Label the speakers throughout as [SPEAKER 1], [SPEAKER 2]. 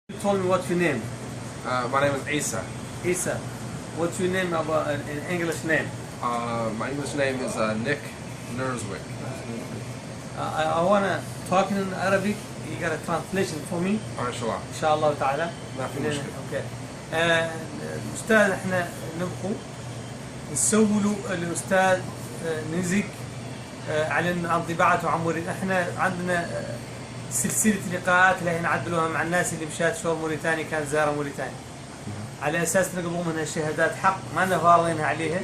[SPEAKER 1] You told me what's your name?
[SPEAKER 2] My name is Isa.
[SPEAKER 1] Isa. What's your name in English name?
[SPEAKER 2] My English name is Nick Nerswick.
[SPEAKER 1] I want to talk in Arabic. You got a translation for me?
[SPEAKER 2] Inshallah.
[SPEAKER 1] إن شاء الله تعالى.
[SPEAKER 2] ما في مشكلة.
[SPEAKER 1] Okay. الأستاذ احنا نبقوا نسولوا الأستاذ نزك على انطباعاته عن موريتانيا. احنا عندنا سلسلة لقاءات اللي نعدلوها مع الناس اللي مشات شهور موريتانيا كانت زارة موريتانيا. على أساس نقبضوا منها شهادات حق ما لنا فارضينها عليها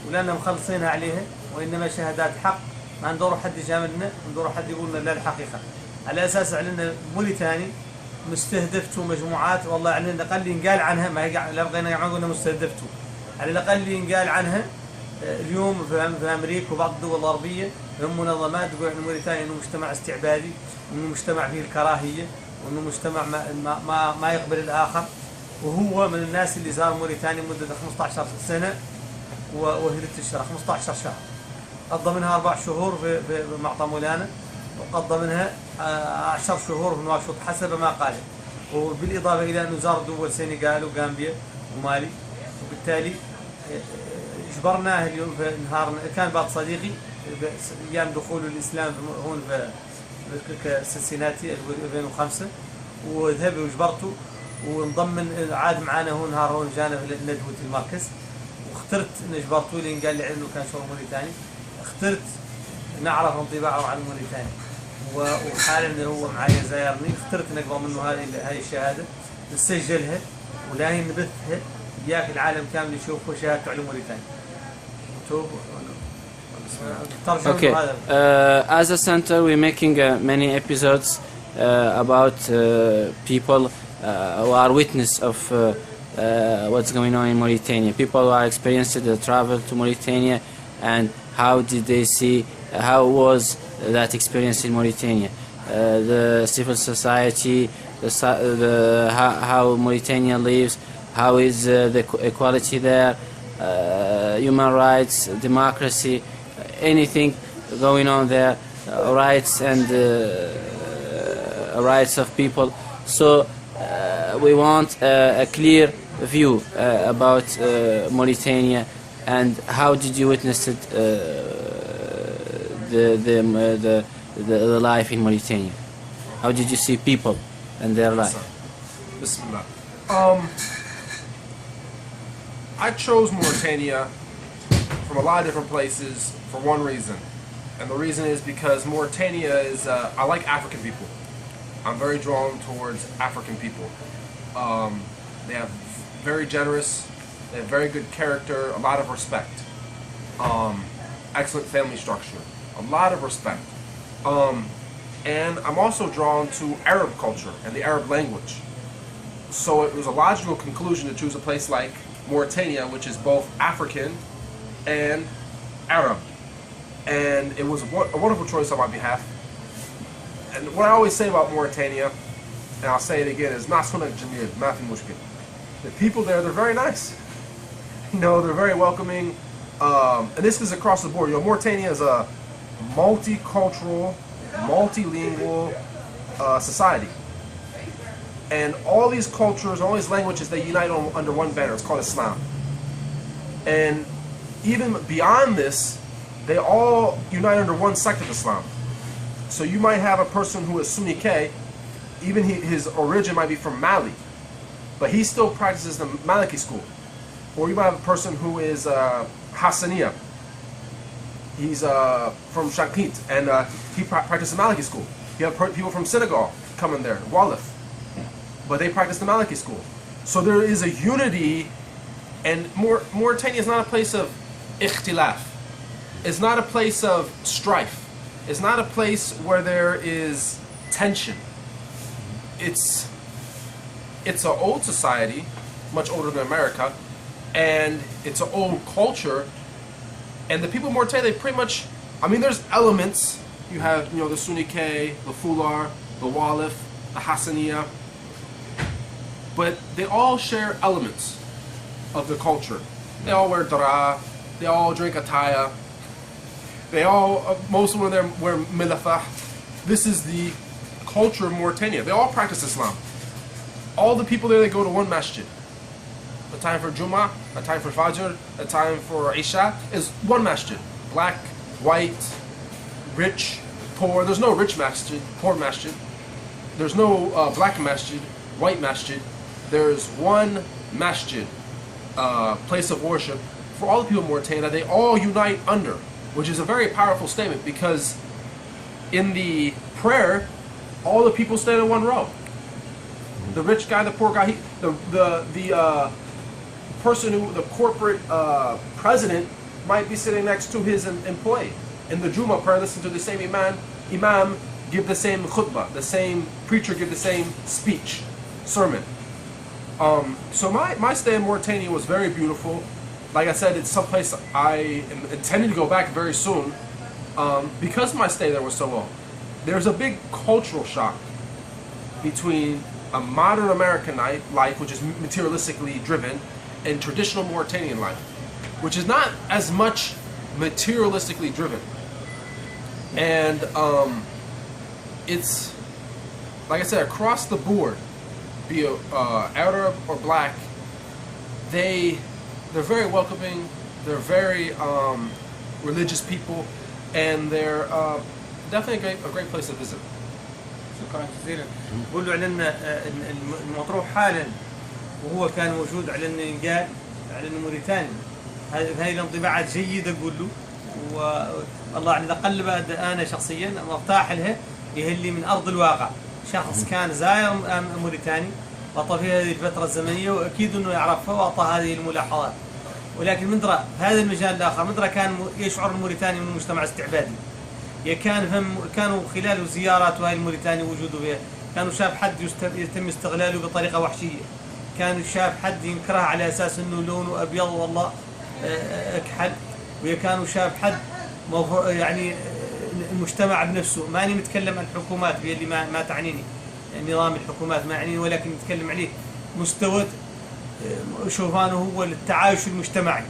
[SPEAKER 1] ولا لنا مخلصينها عليها وإنما شهادات حق ما ندور حد يجاملنا ندور حد يقول لنا لا الحقيقة. على أساس علينا موريتاني مستهدفتوا مجموعات والله على الأقل ينقال عنها ما هي لا بغينا نقول مستهدفتوا على الأقل ينقال عنها اليوم في أمريكا وبعض الدول الغربية هم منظمات تقول عن موريتانيا إنه مجتمع استعبادي وإنه مجتمع فيه الكراهية وإنه مجتمع ما يقبل الآخر وهو من الناس اللي زار موريتانيا مدة 15 سنة وهلت الشهر 15 شهر قضى منها 4 شهور في معطى مولانا وقضى منها 10 شهور في نواكشوط حسب ما قال وبالإضافة إلى أنه زار دول سنغال وغامبيا ومالي وبالتالي اجبرناه اليوم في نهار كان بعض صديقي ايام دخول الاسلام هون في سنسيناتي 2005 وذهب وجبرته وانضم عاد معنا هون نهار هون جانا في ندوه المركز واخترت نجبرته لين قال لي انه كان شهور موريتاني اخترت نعرف انطباعه عن موريتانيا وحاليا هو معي زايرني اخترت نقبل منه هذه الشهاده نسجلها ولا هي نبثها ياك العالم كامل يشوف شهادته على موريتانيا.
[SPEAKER 3] Okay. As a center, we're making many episodes about people who are witness of what's going on in Mauritania. People who are experienced the travel to Mauritania and how did they see, how was that experience in Mauritania. The civil society, how Mauritania lives, how is the equality there, human rights, democracy, anything going on there, rights and rights of people. So we want a clear view about Mauritania and how did you witness it, the life in Mauritania? How did you see people and their life?
[SPEAKER 2] Bismillah. I chose Mauritania from a lot of different places for one reason. And the reason is because Mauritania is, I like African people. I'm very drawn towards African people. They have very generous, they have very good character, a lot of respect. Excellent family structure, a lot of respect. And I'm also drawn to Arab culture and the Arab language. So it was a logical conclusion to choose a place like Mauritania, which is both African and Arab, and it was a wonderful choice on my behalf. And what I always say about Mauritania, and I'll say it again, is Nasuna Jamil, Mafi Mushkil. The people there, they're very nice. You know, they're very welcoming, and this is across the board. You know, Mauritania is a multicultural, multilingual society. And all these cultures, all these languages, they unite under one banner. It's called Islam. And even beyond this, they all unite under one sect of Islam. So you might have a person who is Sunni K, even his origin might be from Mali, but he still practices the Maliki school. Or you might have a person who is Hassaniya. He's from Shankit, and he practices the Maliki school. You have people from Senegal coming there, Walif, but they practice the Maliki school. So there is a unity, and Mauritania is not a place of ikhtilaf. It's not a place of strife. It's not a place where there is tension. It's an old society, much older than America, and it's an old culture. And the people of Mauritania, they pretty much, I mean, there's elements. You have, you know, the Sunni K, the Fular, the Walif, the Hassaniya, but they all share elements of the culture. They all wear dara, they all drink ataya, they all, most of them wear milafah. This is the culture of Mauritania. They all practice Islam. all the people there, they go to one masjid. A time for Jummah, a time for Fajr, a time for Isha is one masjid. Black, white, rich, poor. There's no rich masjid, poor masjid. There's no black masjid, white masjid. There's one masjid, place of worship for all the people of Mauritania. They all unite under, which is a very powerful statement, because in the prayer, all the people stand in one row. The rich guy, the poor guy, the person who, the corporate president, might be sitting next to his employee. In the Jummah prayer, listen to the same imam give the same khutbah, the same preacher give the same speech, sermon. So my stay in Mauritania was very beautiful. Like I said, it's someplace I am intending to go back very soon, because my stay there was so long. There's a big cultural shock between a modern American life, which is materialistically driven, and traditional Mauritanian life, which is not as much materialistically driven. And it's, like I said, across the board, be it Arab or black, they're very welcoming, they're very religious people, and they're definitely a great place to visit.
[SPEAKER 1] شكرا جزيلا. بقول له على المطروح حالا، وهو كان موجود على ينقال على موريتاني. هذه الانطباعات جيده اقول له، والله على الاقل انا شخصيا مرتاح لها، يهلي من ارض الواقع. شخص كان زاير موريتاني وأعطى في هذه الفتره الزمنيه، واكيد انه يعرفها واعطى هذه الملاحظات. ولكن مندرى هذا المجال الاخر، مندرى كان يشعر الموريتاني من مجتمع استعبادي. كانوا خلال زياراته هاي الموريتاني وجوده فيها، كانوا شاف حد يتم استغلاله بطريقه وحشيه، كان شاف حد ينكره على اساس انه لونه ابيض والله اكحل، وكانوا شاف حد يعني المجتمع بنفسه. ماني متكلم عن الحكومات اللي ما تعنيني، نظام الحكومات ما يعنيني، ولكن نتكلم عليه مستوى شوفانه هو التعايش المجتمعي.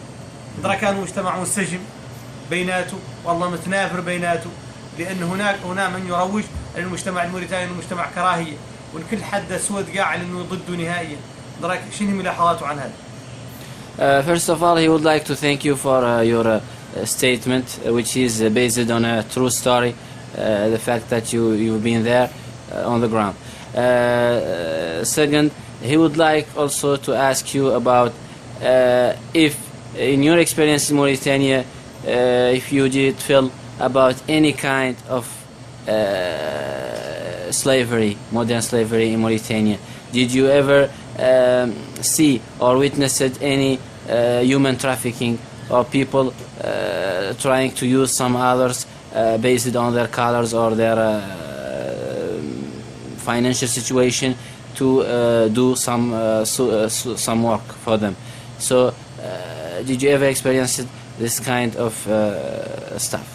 [SPEAKER 1] ترى كان مجتمع منسجم بيناته، والله متنافر بيناته، لأن هنا من يروج أن المجتمع الموريتاني انه مجتمع كراهية، والكل حد اسود قاعد انه ضده نهائيا. دراك شنو ملاحظاته عن هذا؟
[SPEAKER 3] First of all, he would like to thank you for your statement, which is based on a true story, the fact that you've been there on the ground. Second, he would like also to ask you about if in your experience in Mauritania, if you did feel about any kind of slavery, modern slavery in Mauritania. Did you ever see or witnessed any human trafficking, or people trying to use some others based on their colors or their financial situation to do some work for them? So did you ever experience this kind of stuff?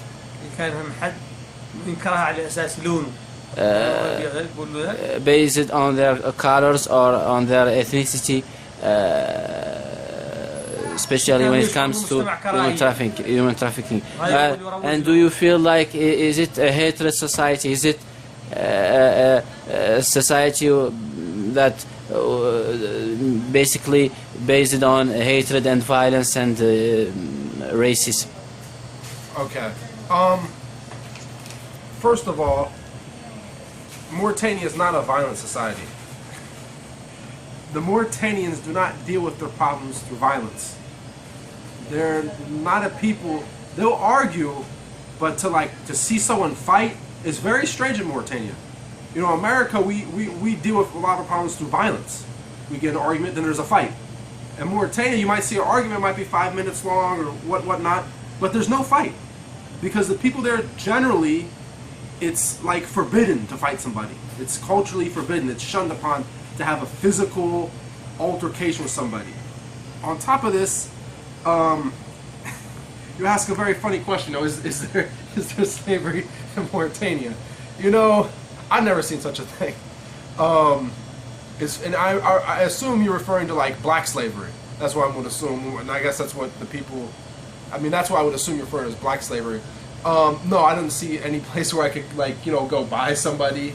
[SPEAKER 1] كان هم حد ينكرها على اساس لونه
[SPEAKER 3] based on their colors or on their ethnicity, especially when it comes to human trafficking. And do you feel like, is it a hatred society? Is it a society that basically based on hatred and violence and racism?
[SPEAKER 2] Okay. First of all, Mauritania is not a violent society. The Mauritanians do not deal with their problems through violence. They're not a people, they'll argue, but to see someone fight is very strange in Mauritania. You know, America, we deal with a lot of problems through violence. We get an argument, then there's a fight. In Mauritania, you might see an argument might be 5 minutes long or whatnot, but there's no fight. Because the people there generally, it's like forbidden to fight somebody. It's culturally forbidden. It's shunned upon to have a physical altercation with somebody. On top of this, you ask a very funny question. Though, is there slavery in Mauritania? You know, I've never seen such a thing. And I assume you're referring to like black slavery. That's what I'm going to assume, and I guess that's what the people. I mean, that's why I would assume you're referring to as black slavery. No, I didn't see any place where I could, like, you know, go buy somebody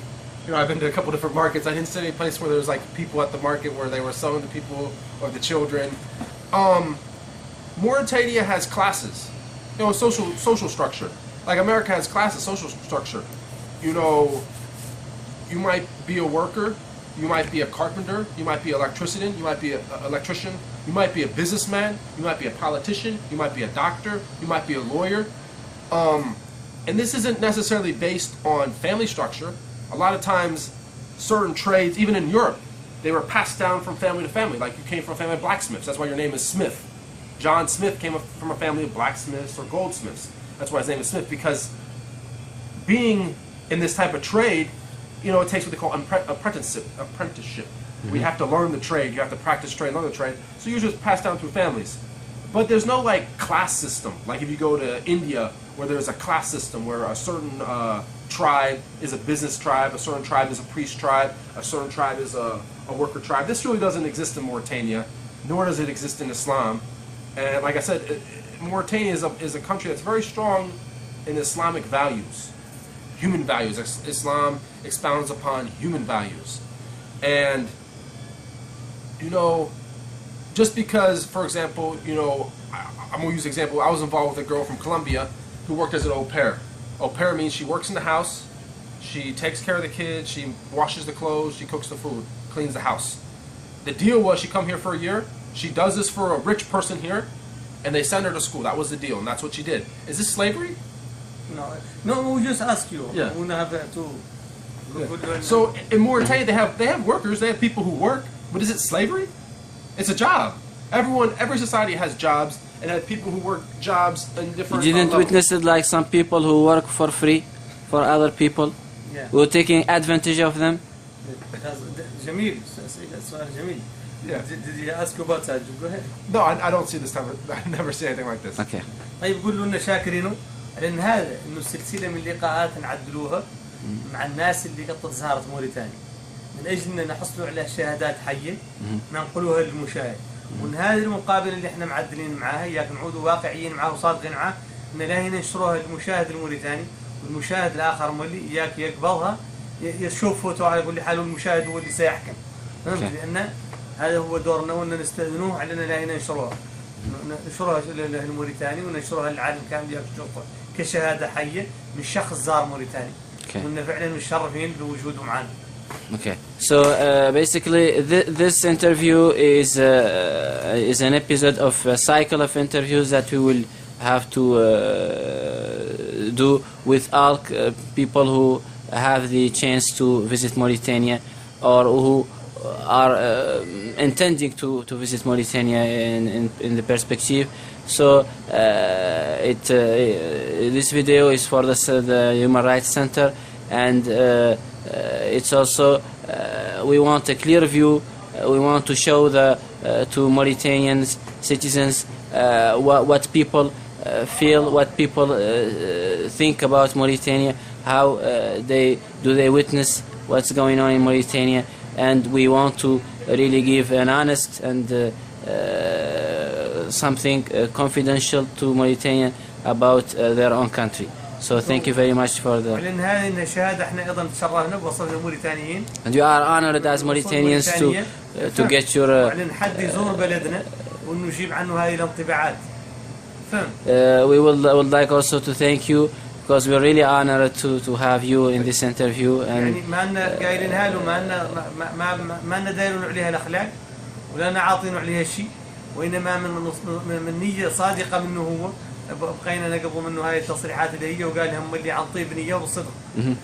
[SPEAKER 2] You know, I've been to a couple different markets. I didn't see any place where there was like people at the market where they were selling to people or the children. Mauritania has classes, you know, social structure. Like America has classes, social structure. You know, you might be a worker, you might be a carpenter, you might be an electrician, you might be an electrician, you might be a businessman, you might be a politician, you might be a doctor, you might be a lawyer. And this isn't necessarily based on family structure. A lot of times, certain trades, even in Europe, they were passed down from family to family. Like you came from a family of blacksmiths, that's why your name is Smith. John Smith came from a family of blacksmiths or goldsmiths. That's why his name is Smith, because being in this type of trade, you know, it takes what they call apprenticeship. Mm-hmm. We have to learn the trade, you have to practice trade, learn the trade. So usually it's passed down through families. But there's no like class system. Like if you go to India, where there's a class system where a certain tribe is a business tribe, a certain tribe is a priest tribe, a certain tribe is a worker tribe. This really doesn't exist in Mauritania, nor does it exist in Islam. And like I said, Mauritania is a country that's very strong in Islamic values, human values. Islam expounds upon human values. And, you know, just because, for example, you know, I'm going to use an example. I was involved with a girl from Colombia who worked as an au pair. Au pair means she works in the house, she takes care of the kids, she washes the clothes, she cooks the food, cleans the house. The deal was she come here for a year, she does this for a rich person here, and they send her to school. That was the deal, and that's what she did. Is this slavery?
[SPEAKER 1] No, we just ask you.
[SPEAKER 2] Yeah.
[SPEAKER 1] We have to.
[SPEAKER 2] Yeah. So in Mauritania, they have workers, they have people who work, but is it slavery? It's a job. Every society has jobs, and has people who work jobs in different.
[SPEAKER 3] You didn't witness it like some people who work for free for other people, who are taking advantage of them.
[SPEAKER 1] جميل. سؤال جميل.
[SPEAKER 2] Yeah.
[SPEAKER 1] Did he ask you about that? Go ahead.
[SPEAKER 2] No, I don't see this type of. I never see anything like this.
[SPEAKER 3] Okay.
[SPEAKER 1] طيب قول له إن شاكرينه لأن هذا إنه سلسلة من اللقاءات نعدلوها مع الناس اللي قد زهرت موريتانيا من أجل أن نحصلوا على شهادات حية ننقلوها للمشاهد. ومن هذه المقابلة اللي احنا معدلين معاها ياك نعودوا واقعيين معاه وصادقين معاه إن لا هنا ننشروها للمشاهد الموريتاني والمشاهد الآخر مولي ياك يقبلها يشوف فوتو على كل حال والمشاهد هو اللي سيحكم. لأن هذا هو دورنا وأن نستأذنوه علينا لا هنا ننشروها للموريتاني وننشروها للعالم كامل ياك تشوفها كشهادة حية من شخص زار موريتاني. وأن فعلا متشرفين بوجوده معنا.
[SPEAKER 3] Okay, so basically this interview is an episode of a cycle of interviews that we will have to do with all people who have the chance to visit Mauritania or who are intending to visit Mauritania in the perspective. So this video is for the Human Rights Center, and it's also we want a clear view. We want to show to Mauritanians citizens what people feel, what people think about Mauritania, how they witness what's going on in Mauritania, and we want to really give an honest and something confidential to Mauritania about their own country. So thank you very much for the. And you are honored as Mauritanians to get your. We would like also to thank you because we're really honored to have you in this interview. And
[SPEAKER 1] وإنما من نية صادقة منه هو بقينا نقبل منه هاي التصريحات اللي هي وقال هم اللي عن طيب نية وبالصدق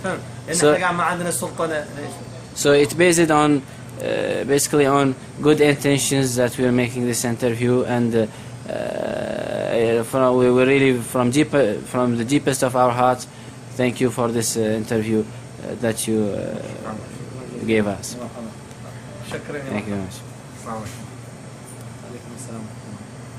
[SPEAKER 1] فهم لأن احنا قاعد ما عندنا السلطة.
[SPEAKER 3] So it's based on basically on good intentions that we are making this interview, and we were really from the deepest of our hearts thank you for this interview that you gave us. Thank you very much.
[SPEAKER 1] عليكم السلام.